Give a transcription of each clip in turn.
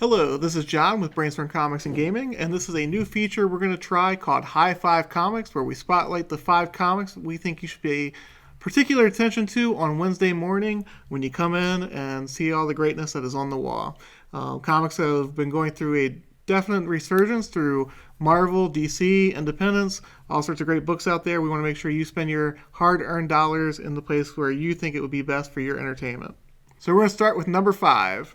Hello, this is John with Brainstorm Comics and Gaming, and this is a new feature we're going to try called High Five Comics, where we spotlight the 5 comics we think you should pay particular attention to on Wednesday morning when you come in and see all the greatness that is on the wall. Comics have been going through a definite resurgence through Marvel, DC, Independence, all sorts of great books out there. We want to make sure you spend your hard-earned dollars in the place where you think it would be best for your entertainment. So we're going to start with number 5.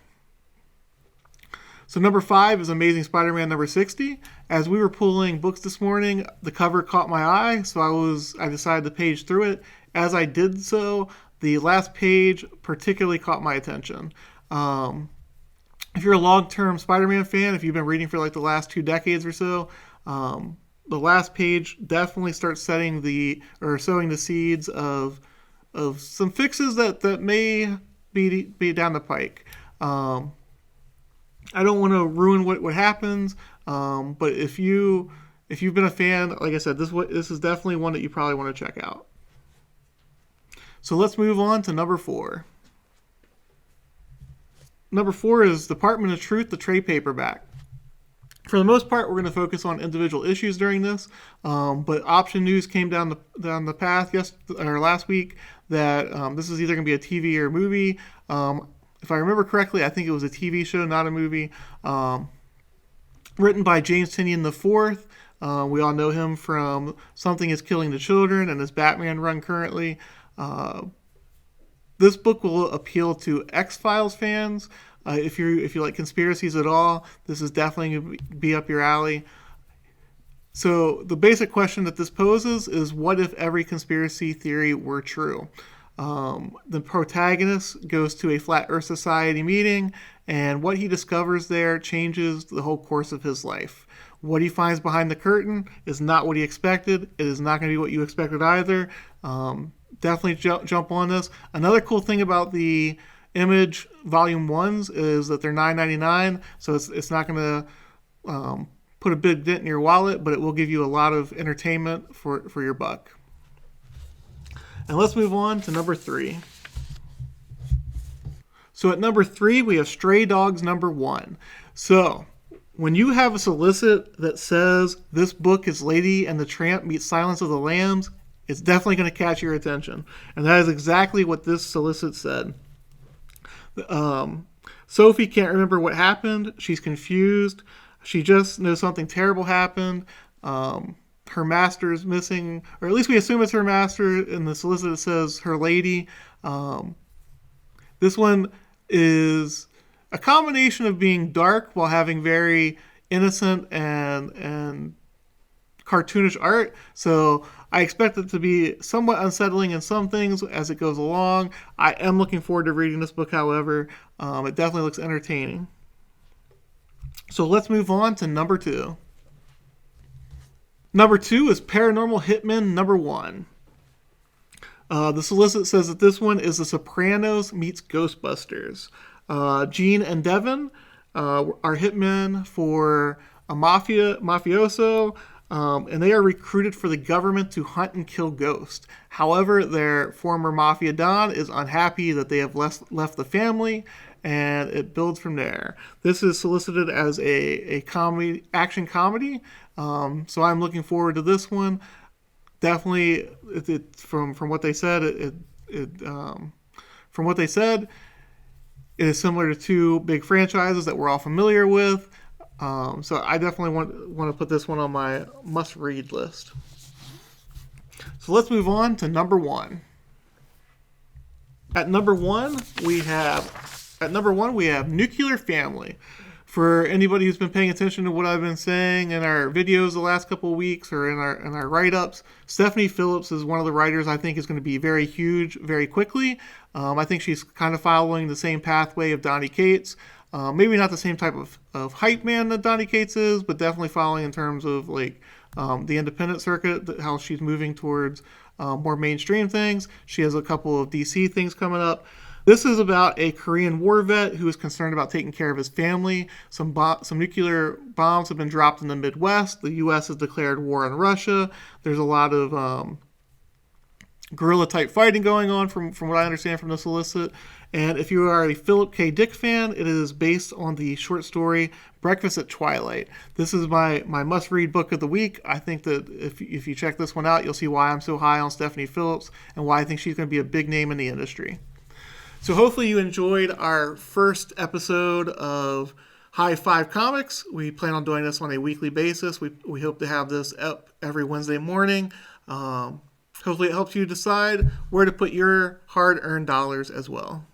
So number 5 is Amazing Spider-Man number 60. As we were pulling books this morning, the cover caught my eye, so I decided to page through it. As I did so, the last page particularly caught my attention. If you're a long-term Spider-Man fan, if you've been reading for like the last 2 decades or so, the last page definitely starts sowing the seeds of some fixes that may be down the pike. I don't want to ruin what happens, but if you've been a fan, like I said, this is definitely one that you probably want to check out. So let's move on to number 4. Number 4 is Department of Truth, the trade paperback. For the most part, we're going to focus on individual issues during this, but option news came down the path last week that this is either going to be a TV or a movie. If I remember correctly, I think it was a TV show, not a movie. Written by James Tynion IV. We all know him from Something is Killing the Children and his Batman run currently. This book will appeal to X-Files fans. If you like conspiracies at all, this is definitely going to be up your alley. So the basic question that this poses is, what if every conspiracy theory were true? The protagonist goes to a Flat Earth Society meeting, and what he discovers there changes the whole course of his life. What he finds behind the curtain is not what he expected. It is not going to be what you expected either. Definitely jump on this. Another cool thing about the Image Volume 1s is that they're $9.99, so it's not going to put a big dent in your wallet, but it will give you a lot of entertainment for your buck. And let's move on to number 3. So at number 3, we have Stray Dogs number 1. So when you have a solicit that says this book is Lady and the Tramp meets Silence of the Lambs, it's definitely going to catch your attention. And that is exactly what this solicit said. Sophie can't remember what happened. She's confused. She just knows something terrible happened. Her master is missing, or at least we assume it's her master, and the solicit says her lady. This one is a combination of being dark while having very innocent and cartoonish art. So I expect it to be somewhat unsettling in some things as it goes along. I am looking forward to reading this book, however. It definitely looks entertaining. So let's move on to number 2. Number 2 is Paranormal Hitman number 1. The solicit says that this one is The Sopranos meets Ghostbusters. Gene and Devin are hitmen for a mafioso, and they are recruited for the government to hunt and kill ghosts. However, their former mafia don is unhappy that they have left the family, and it builds from there. This is solicited as a action comedy, so I'm looking forward to this one. Definitely, from what they said, it is similar to 2 big franchises that we're all familiar with. So I definitely want to put this one on my must-read list. So let's move on to number 1. At number 1, we have Nuclear Family. For anybody who's been paying attention to what I've been saying in our videos the last couple of weeks or in our write-ups, Stephanie Phillips is one of the writers I think is going to be very huge very quickly. I think she's kind of following the same pathway of Donny Cates. Maybe not the same type of hype man that Donny Cates is, but definitely following in terms of like the independent circuit, how she's moving towards more mainstream things. She has a couple of DC things coming up. This is about a Korean war vet who is concerned about taking care of his family. Some nuclear bombs have been dropped in the Midwest. The U.S. has declared war on Russia. There's a lot of guerrilla type fighting going on from what I understand from the solicit. And if you are a Philip K. Dick fan, it is based on the short story Breakfast at Twilight. This is my must read book of the week. I think that if you check this one out, you'll see why I'm so high on Stephanie Phillips and why I think she's going to be a big name in the industry. So hopefully you enjoyed our first episode of High Five Comics. We plan on doing this on a weekly basis. We hope to have this up every Wednesday morning. Hopefully it helps you decide where to put your hard-earned dollars as well.